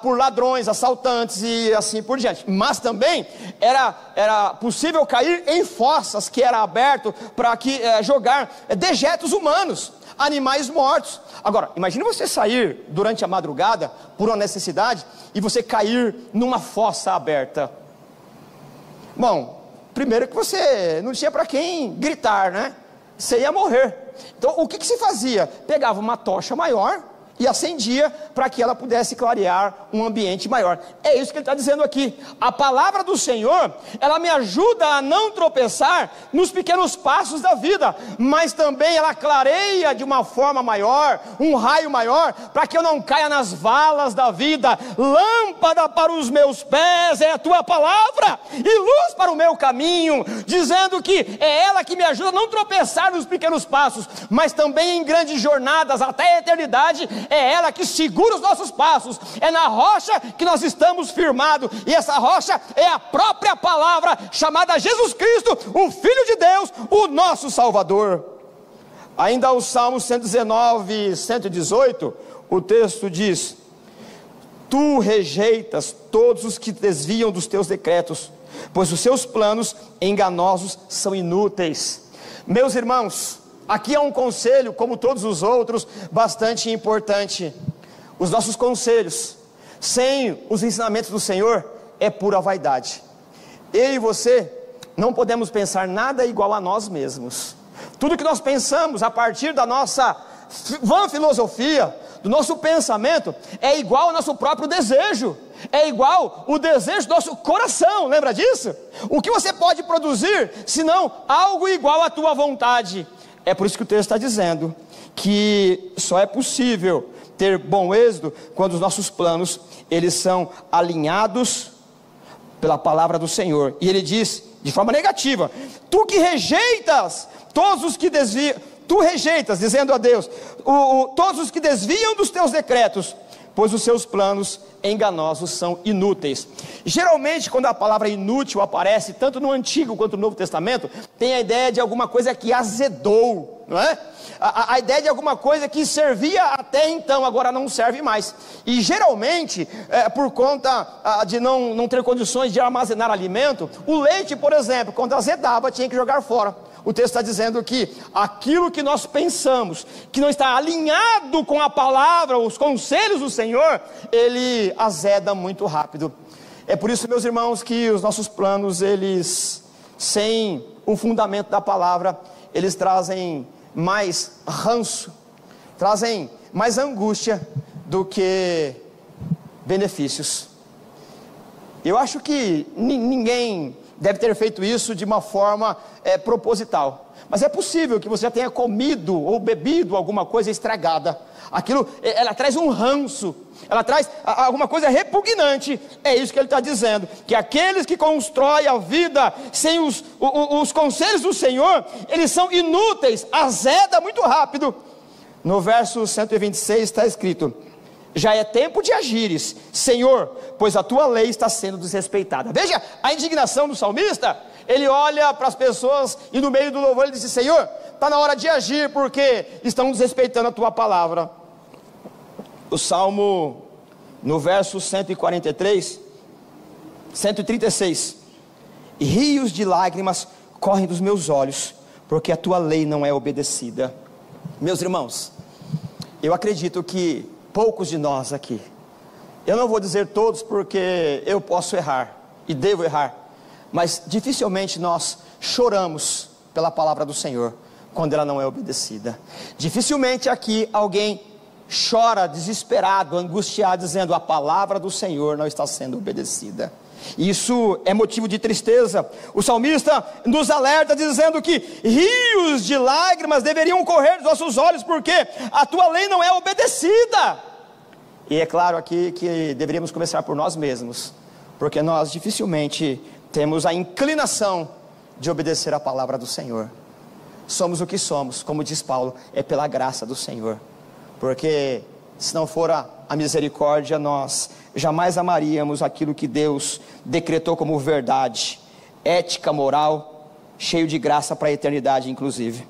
por ladrões, assaltantes e assim por diante. Mas também era possível cair em fossas que era aberto para jogar dejetos humanos, animais mortos. Agora, imagine você sair durante a madrugada por uma necessidade e você cair numa fossa aberta. Bom, primeiro que você não tinha para quem gritar, né? Você ia morrer. Então o que se fazia? Pegava uma tocha maior e acendia para que ela pudesse clarear um ambiente maior. É isso que ele está dizendo aqui. A palavra do Senhor, ela me ajuda a não tropeçar nos pequenos passos da vida, mas também ela clareia de uma forma maior, um raio maior, para que eu não caia nas valas da vida. Lâmpada para os meus pés é a tua palavra, e luz para o meu caminho, dizendo que é ela que me ajuda a não tropeçar nos pequenos passos, mas também em grandes jornadas até a eternidade. É ela que segura os nossos passos, é na rocha que nós estamos firmados, e essa rocha é a própria palavra, chamada Jesus Cristo, o Filho de Deus, o nosso Salvador. Ainda o Salmo 119, 118, o texto diz: tu rejeitas todos os que desviam dos teus decretos, pois os seus planos enganosos são inúteis. Meus irmãos, aqui é um conselho, como todos os outros, bastante importante. Os nossos conselhos, sem os ensinamentos do Senhor, é pura vaidade. Eu e você não podemos pensar nada igual a nós mesmos. Tudo que nós pensamos a partir da nossa vã filosofia, do nosso pensamento, é igual ao nosso próprio desejo, é igual o desejo do nosso coração. Lembra disso? O que você pode produzir, senão algo igual à tua vontade? É por isso que o texto está dizendo que só é possível ter bom êxito quando os nossos planos, eles são alinhados pela palavra do Senhor. E ele diz de forma negativa: tu que rejeitas todos os que desviam, tu rejeitas, dizendo a Deus, todos os que desviam dos teus decretos, pois os seus planos enganosos são inúteis. Geralmente, quando a palavra inútil aparece, tanto no Antigo quanto no Novo Testamento, tem a ideia de alguma coisa que azedou, não é? A ideia de alguma coisa que servia até então, agora não serve mais. E geralmente, por conta de não ter condições de armazenar alimento, o leite, por exemplo, quando azedava, tinha que jogar fora. O texto está dizendo que aquilo que nós pensamos, que não está alinhado com a palavra, os conselhos do Senhor, ele azeda muito rápido. É por isso, meus irmãos, que os nossos planos, eles, sem o fundamento da palavra, eles trazem mais ranço, trazem mais angústia do que benefícios. Eu acho que ninguém deve ter feito isso de uma forma proposital, mas é possível que você já tenha comido ou bebido alguma coisa estragada. Aquilo, ela traz um ranço, ela traz alguma coisa repugnante. É isso que ele está dizendo, que aqueles que constroem a vida sem os conselhos do Senhor, eles são inúteis, azeda muito rápido. No verso 126 está escrito: já é tempo de agires, Senhor, pois a tua lei está sendo desrespeitada. Veja a indignação do salmista. Ele olha para as pessoas e no meio do louvor ele diz: Senhor, está na hora de agir, porque estão desrespeitando a tua palavra. O Salmo, no verso 136, e rios de lágrimas correm dos meus olhos, porque a tua lei não é obedecida. Meus irmãos, eu acredito que poucos de nós aqui, eu não vou dizer todos, porque eu posso errar e devo errar, mas dificilmente nós choramos pela palavra do Senhor quando ela não é obedecida. Dificilmente aqui alguém chora desesperado, angustiado, dizendo: a palavra do Senhor não está sendo obedecida. Isso é motivo de tristeza. O salmista nos alerta dizendo que rios de lágrimas deveriam correr dos nossos olhos, porque a tua lei não é obedecida. E é claro aqui que deveríamos começar por nós mesmos, porque nós dificilmente temos a inclinação de obedecer a palavra do Senhor. Somos o que somos, como diz Paulo, é pela graça do Senhor, porque se não for a misericórdia, nós jamais amaríamos aquilo que Deus decretou como verdade, ética, moral, cheio de graça para a eternidade inclusive.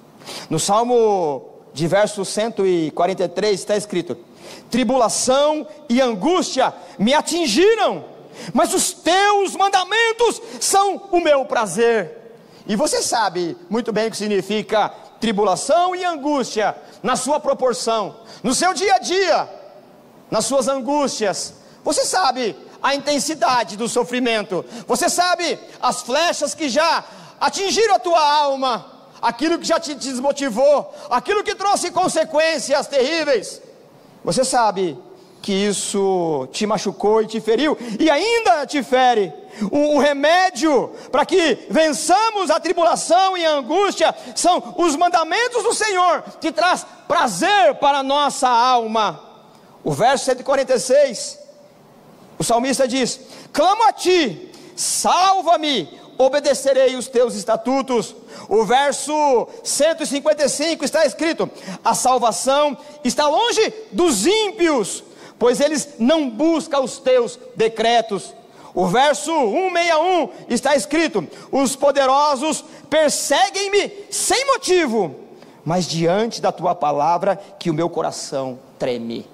No Salmo de verso 143 está escrito: tribulação e angústia me atingiram, mas os teus mandamentos são o meu prazer. E você sabe muito bem o que significa tribulação e angústia na sua proporção, no seu dia a dia, nas suas angústias. Você sabe a intensidade do sofrimento, você sabe as flechas que já atingiram a tua alma, aquilo que já te desmotivou, aquilo que trouxe consequências terríveis. Você sabe que isso te machucou e te feriu, e ainda te fere. O remédio para que vençamos a tribulação e a angústia são os mandamentos do Senhor, que traz prazer para a nossa alma. O verso 146, o salmista diz: clamo a ti, salva-me, obedecerei os teus estatutos. O verso 155 está escrito: a salvação está longe dos ímpios, pois eles não buscam os teus decretos. O verso 161 está escrito: os poderosos perseguem-me sem motivo, mas diante da tua palavra que o meu coração treme.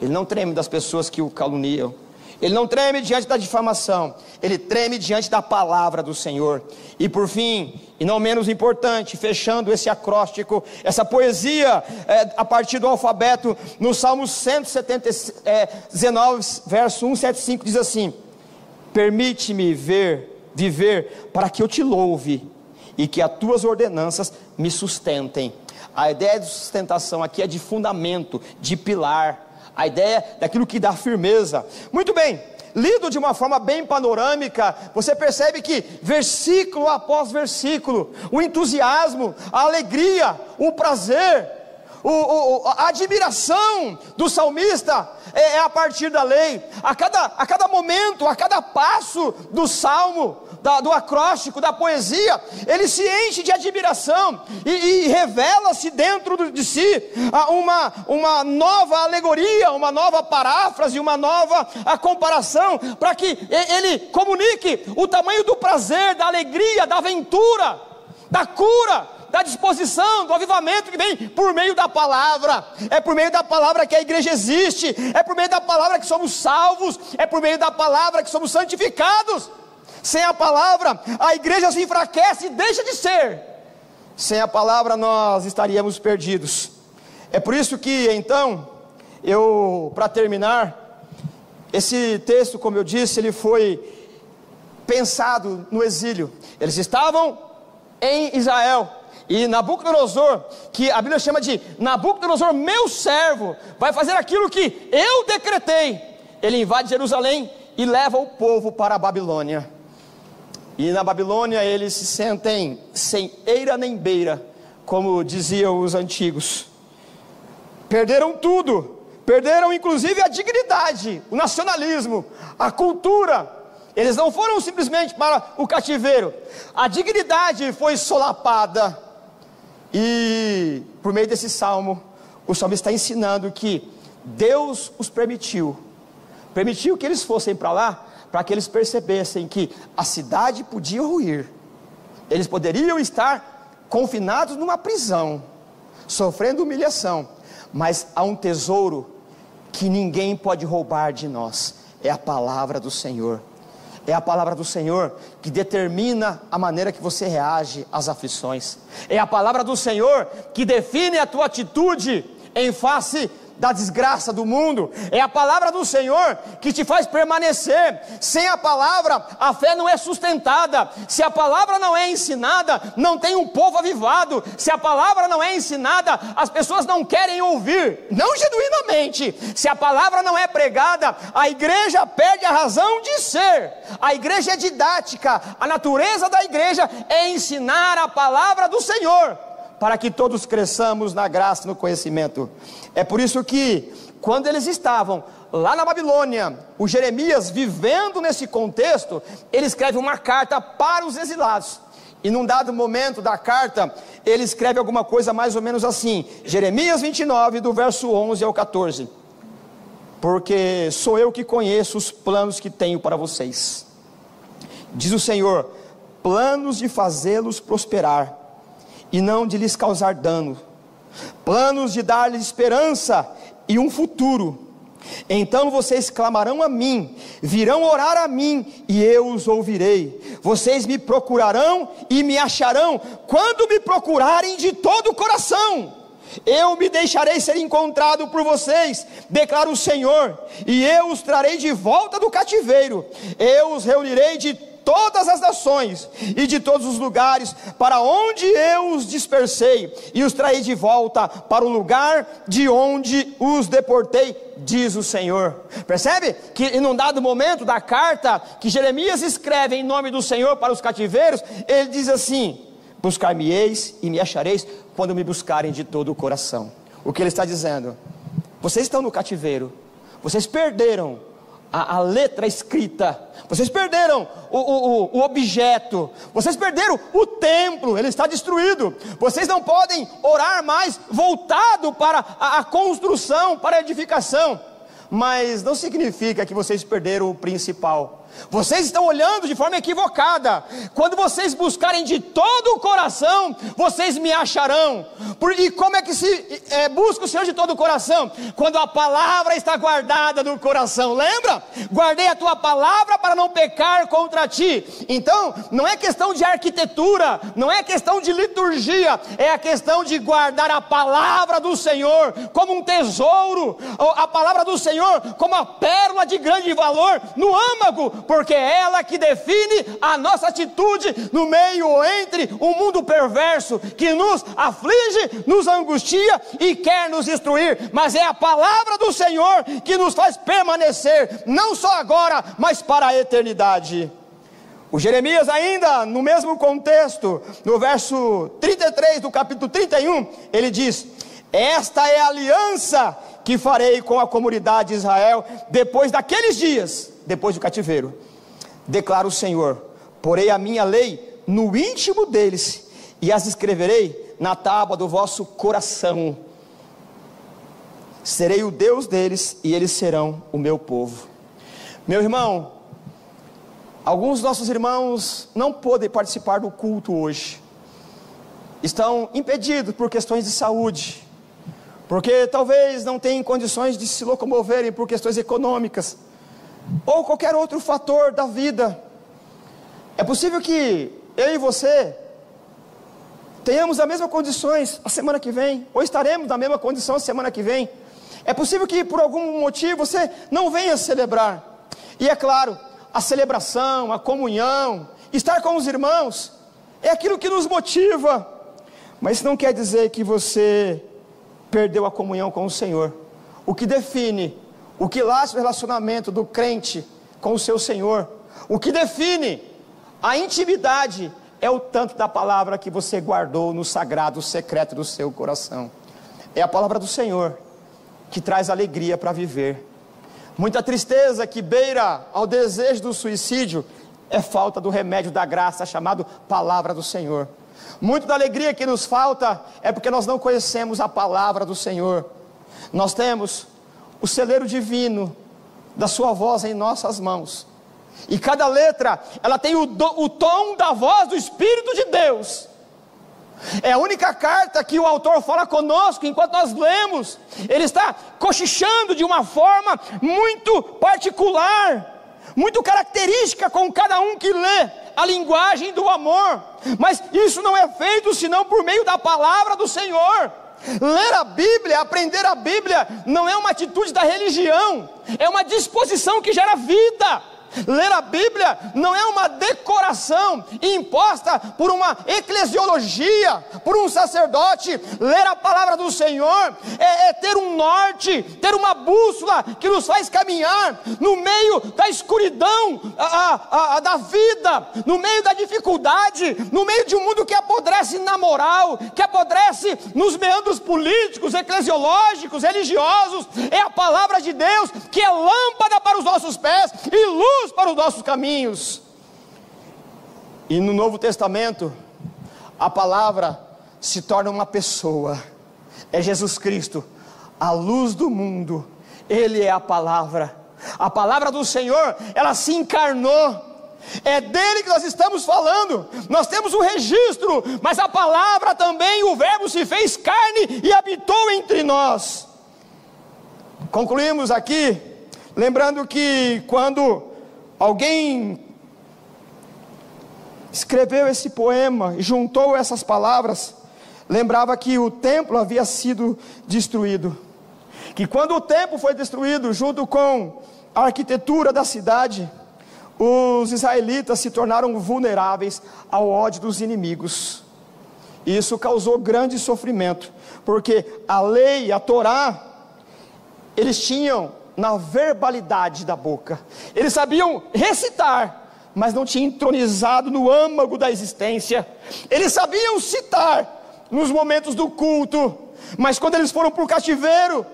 Ele não treme das pessoas que o caluniam, ele não treme diante da difamação, ele treme diante da palavra do Senhor. E por fim, e não menos importante, fechando esse acróstico, essa poesia a partir do alfabeto, no Salmo 119, verso 175, diz assim: permite-me viver para que eu te louve, e que as tuas ordenanças me sustentem. A ideia de sustentação aqui é de fundamento, de pilar, a ideia daquilo que dá firmeza. Muito bem, lido de uma forma bem panorâmica, você percebe que versículo após versículo, o entusiasmo, a alegria, o prazer, A admiração do salmista é a partir da lei. A cada momento, a cada passo do salmo, do acróstico, da poesia, ele se enche de admiração e revela-se dentro de si uma nova alegoria, uma nova paráfrase, uma nova comparação, para que ele comunique o tamanho do prazer, da alegria, da aventura, da cura, da disposição, do avivamento que vem por meio da palavra. É por meio da palavra que a igreja existe, é por meio da palavra que somos salvos, é por meio da palavra que somos santificados. Sem a palavra, a igreja se enfraquece e deixa de ser. Sem a palavra nós estaríamos perdidos. É por isso que então, para terminar, esse texto, como eu disse, ele foi pensado no exílio. Eles estavam em Israel, e Nabucodonosor, que a Bíblia chama de Nabucodonosor, meu servo, vai fazer aquilo que eu decretei. Ele invade Jerusalém e leva o povo para a Babilônia. E na Babilônia eles se sentem sem eira nem beira, como diziam os antigos. Perderam tudo, perderam inclusive a dignidade, o nacionalismo, a cultura. Eles não foram simplesmente para o cativeiro, a dignidade foi solapada. E por meio desse salmo, o salmista está ensinando que Deus os permitiu que eles fossem para lá, para que eles percebessem que a cidade podia ruir, eles poderiam estar confinados numa prisão, sofrendo humilhação, mas há um tesouro que ninguém pode roubar de nós, é a palavra do Senhor. É a palavra do Senhor que determina a maneira que você reage às aflições. É a palavra do Senhor que define a tua atitude em face da desgraça do mundo. É a palavra do Senhor que te faz permanecer. Sem a palavra, a fé não é sustentada. Se a palavra não é ensinada, não tem um povo avivado. Se a palavra não é ensinada, as pessoas não querem ouvir, não genuinamente. Se a palavra não é pregada, a igreja perde a razão de ser. A igreja é didática. A natureza da igreja é ensinar a palavra do Senhor, para que todos cresçamos na graça e no conhecimento. É por isso que, quando eles estavam lá na Babilônia, o Jeremias, vivendo nesse contexto, ele escreve uma carta para os exilados. E num dado momento da carta, ele escreve alguma coisa mais ou menos assim, Jeremias 29, do verso 11 ao 14. Porque sou eu que conheço os planos que tenho para vocês, diz o Senhor, planos de fazê-los prosperar, e não de lhes causar dano, planos de dar-lhes esperança e um futuro. Então vocês clamarão a mim, virão orar a mim, e eu os ouvirei. Vocês me procurarão e me acharão, quando me procurarem de todo o coração. Eu me deixarei ser encontrado por vocês, declara o Senhor, e eu os trarei de volta do cativeiro. Eu os reunirei de todas as nações e de todos os lugares para onde eu os dispersei, e os traí de volta para o lugar de onde os deportei, diz o Senhor. Percebe que em um dado momento da carta que Jeremias escreve em nome do Senhor para os cativeiros, ele diz assim, buscar-me-eis e me achareis quando me buscarem de todo o coração. O que ele está dizendo? Vocês estão no cativeiro, vocês perderam a letra escrita, vocês perderam o objeto, vocês perderam o templo, ele está destruído. Vocês não podem orar mais voltado para a construção, para a edificação. Mas não significa que vocês perderam o principal. Vocês estão olhando de forma equivocada. Quando vocês buscarem de todo o coração, vocês me acharão. E como é que se busca o Senhor de todo o coração? Quando a palavra está guardada no coração. Lembra? Guardei a tua palavra para não pecar contra ti. Então não é questão de arquitetura, não é questão de liturgia, é a questão de guardar a palavra do Senhor como um tesouro, a palavra do Senhor como a pérola de grande valor no âmago, porque é ela que define a nossa atitude no meio ou entre um mundo perverso que nos aflige, nos angustia e quer nos destruir. Mas é a palavra do Senhor que nos faz permanecer, não só agora, mas para a eternidade. O Jeremias, ainda no mesmo contexto, no verso 33 do capítulo 31, ele diz: Esta é a aliança que farei com a comunidade de Israel depois daqueles dias, depois do cativeiro, declara o Senhor. Porei a minha lei no íntimo deles e as escreverei na tábua do vosso coração. Serei o Deus deles e eles serão o meu povo. Meu irmão, alguns dos nossos irmãos não podem participar do culto hoje. Estão impedidos por questões de saúde, porque talvez não tenham condições de se locomoverem por questões econômicas, ou qualquer outro fator da vida. É possível que eu e você tenhamos as mesmas condições a semana que vem, ou estaremos na mesma condição a semana que vem. É possível que por algum motivo você não venha celebrar. E é claro, a celebração, a comunhão, estar com os irmãos, é aquilo que nos motiva. Mas isso não quer dizer que você perdeu a comunhão com o Senhor. O que define, o que laça o relacionamento do crente com o seu Senhor, o que define a intimidade, é o tanto da palavra que você guardou no sagrado secreto do seu coração. É a palavra do Senhor que traz alegria para viver. Muita tristeza que beira ao desejo do suicídio é falta do remédio da graça chamado palavra do Senhor. Muito da alegria que nos falta é porque nós não conhecemos a palavra do Senhor. Nós temos o celeiro divino da sua voz em nossas mãos, e cada letra ela tem o tom da voz do Espírito de Deus. É a única carta que o autor fala conosco enquanto nós lemos. Ele está cochichando de uma forma muito particular, muito característica com cada um que lê, a linguagem do amor. Mas isso não é feito senão por meio da palavra do Senhor. Ler a Bíblia, aprender a Bíblia, não é uma atitude da religião, é uma disposição que gera vida. Ler a Bíblia não é uma decoração imposta por uma eclesiologia, por um sacerdote. Ler a palavra do Senhor é ter um norte, ter uma bússola que nos faz caminhar no meio da escuridão da vida, no meio da dificuldade, no meio de um mundo que apodrece na moral, que apodrece nos meandros políticos, eclesiológicos, religiosos. É a palavra de Deus que é lâmpada para os nossos pés e luz para os nossos caminhos. E no Novo Testamento a palavra se torna uma pessoa. É Jesus Cristo, a luz do mundo. Ele é a palavra do Senhor, ela se encarnou. É dele que nós estamos falando. Nós temos o registro, mas a palavra também, o verbo se fez carne e habitou entre nós. Concluímos aqui lembrando que quando alguém escreveu esse poema e juntou essas palavras, lembrava que o templo havia sido destruído, que quando o templo foi destruído, junto com a arquitetura da cidade, os israelitas se tornaram vulneráveis ao ódio dos inimigos. E isso causou grande sofrimento, porque a lei, a Torá, eles tinham na verbalidade da boca, eles sabiam recitar, mas não tinham entronizado no âmago da existência. Eles sabiam citar nos momentos do culto, mas quando eles foram para o cativeiro,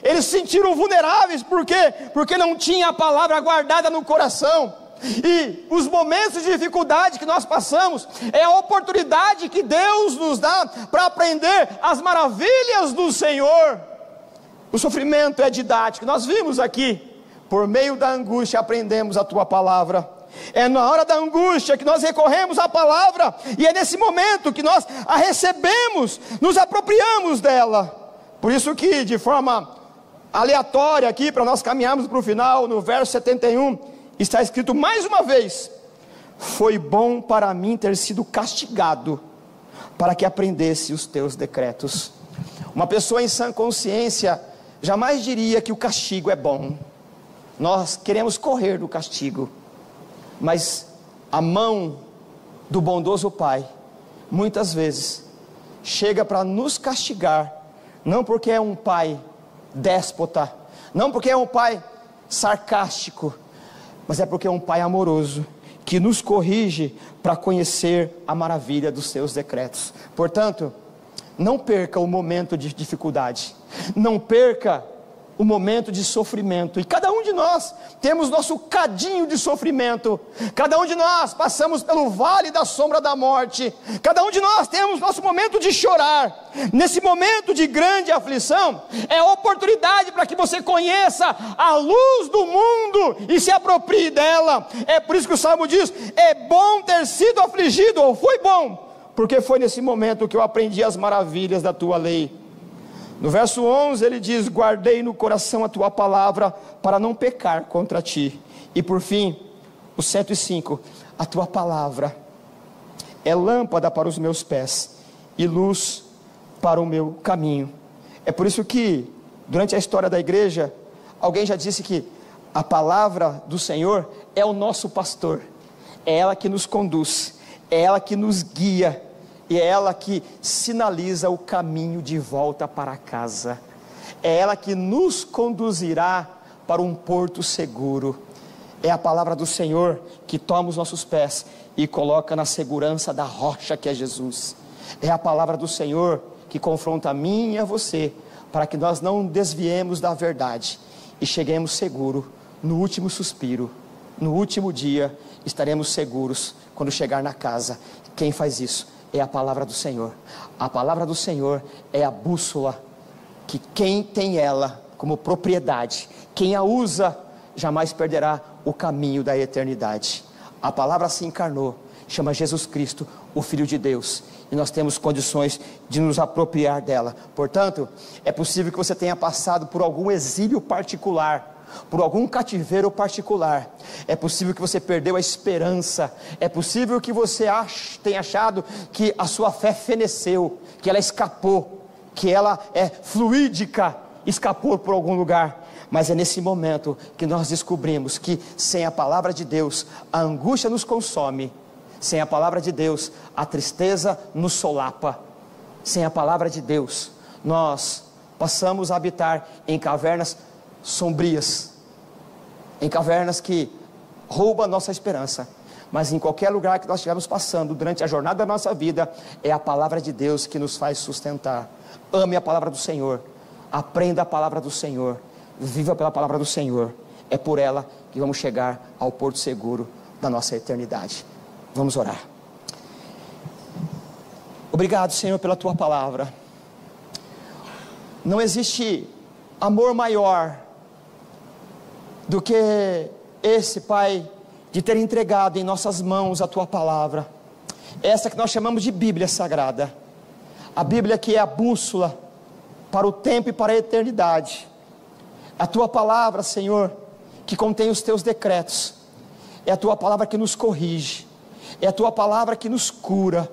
eles se sentiram vulneráveis. Por quê? Porque não tinha a palavra guardada no coração. E os momentos de dificuldade que nós passamos é a oportunidade que Deus nos dá para aprender as maravilhas do Senhor. O sofrimento é didático, nós vimos aqui, por meio da angústia aprendemos a tua palavra. É na hora da angústia que nós recorremos à palavra, e é nesse momento que nós a recebemos, nos apropriamos dela. Por isso que de forma aleatória aqui, para nós caminharmos para o final, no verso 71, está escrito mais uma vez: foi bom para mim ter sido castigado, para que aprendesse os teus decretos. Uma pessoa em sã consciência jamais diria que o castigo é bom. Nós queremos correr do castigo, mas a mão do bondoso Pai muitas vezes chega para nos castigar, não porque é um pai déspota, não porque é um pai sarcástico, mas é porque é um pai amoroso, que nos corrige para conhecer a maravilha dos seus decretos. Portanto, Não perca o momento de dificuldade, não perca o momento de sofrimento. E cada um de nós temos nosso cadinho de sofrimento. Cada um de nós passamos pelo vale da sombra da morte. Cada um de nós temos nosso momento de chorar. Nesse momento de grande aflição, é oportunidade para que você conheça a luz do mundo e se aproprie dela. É por isso que o Salmo diz: é bom ter sido afligido, ou foi bom, porque foi nesse momento que eu aprendi as maravilhas da tua lei. No verso 11 ele diz: guardei no coração a tua palavra, para não pecar contra ti. E por fim, o 105, a tua palavra é lâmpada para os meus pés e luz para o meu caminho. É por isso que, durante a história da igreja, alguém já disse que a palavra do Senhor é o nosso pastor, é ela que nos conduz, é ela que nos guia, e é ela que sinaliza o caminho de volta para casa. É ela que nos conduzirá para um porto seguro. É a palavra do Senhor que toma os nossos pés e coloca na segurança da rocha que é Jesus. É a palavra do Senhor que confronta a mim e a você, para que nós não desviemos da verdade e cheguemos seguro no último suspiro. No último dia estaremos seguros quando chegar na casa. Quem faz isso? É a palavra do Senhor. A palavra do Senhor é a bússola, que quem tem ela como propriedade, quem a usa, jamais perderá o caminho da eternidade. A palavra se encarnou, chama Jesus Cristo, o Filho de Deus, e nós temos condições de nos apropriar dela. Portanto, é possível que você tenha passado por algum exílio particular, por algum cativeiro particular. É possível que você perdeu a esperança. É possível que você tenha achado que a sua fé feneceu, que ela escapou, que ela é fluídica, escapou por algum lugar. Mas é nesse momento que nós descobrimos que sem a palavra de Deus a angústia nos consome, sem a palavra de Deus a tristeza nos solapa, sem a palavra de Deus nós passamos a habitar em cavernas sombrias, em cavernas que roubam a nossa esperança. Mas em qualquer lugar que nós estivermos passando durante a jornada da nossa vida, é a palavra de Deus que nos faz sustentar. Ame a palavra do Senhor, aprenda a palavra do Senhor, viva pela palavra do Senhor. É por ela que vamos chegar ao porto seguro da nossa eternidade. Vamos orar. Obrigado, Senhor, pela tua palavra. Não existe amor maior do que esse, Pai, de ter entregado em nossas mãos a tua palavra, essa que nós chamamos de Bíblia Sagrada, a Bíblia que é a bússola para o tempo e para a eternidade, a tua palavra, Senhor, que contém os teus decretos, é a tua palavra que nos corrige, é a tua palavra que nos cura,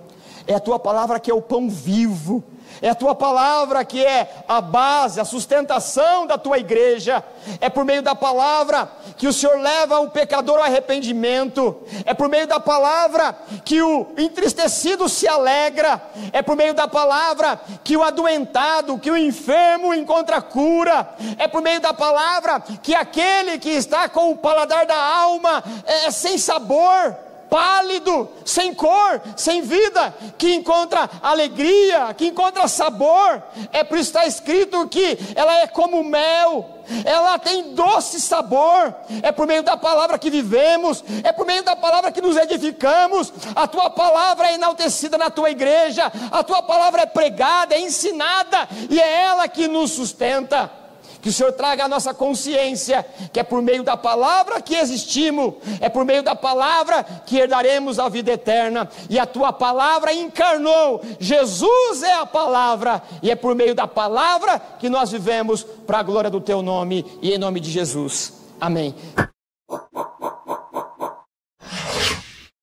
é a tua palavra que é o pão vivo, é a tua palavra que é a base, a sustentação da tua igreja. É por meio da palavra que o Senhor leva o pecador ao arrependimento. É por meio da palavra que o entristecido se alegra. É por meio da palavra que o adoentado, que o enfermo encontra cura. É por meio da palavra que aquele que está com o paladar da alma sem sabor, pálido, sem cor, sem vida, que encontra alegria, que encontra sabor. É por isso que está escrito que ela é como mel, ela tem doce sabor. É por meio da palavra que vivemos, é por meio da palavra que nos edificamos. A tua palavra é enaltecida na tua igreja, a tua palavra é pregada, é ensinada, e é ela que nos sustenta. Que o Senhor traga a nossa consciência, que é por meio da palavra que existimos, é por meio da palavra que herdaremos a vida eterna, e a tua palavra encarnou, Jesus é a palavra, e é por meio da palavra que nós vivemos para a glória do teu nome, e em nome de Jesus, amém.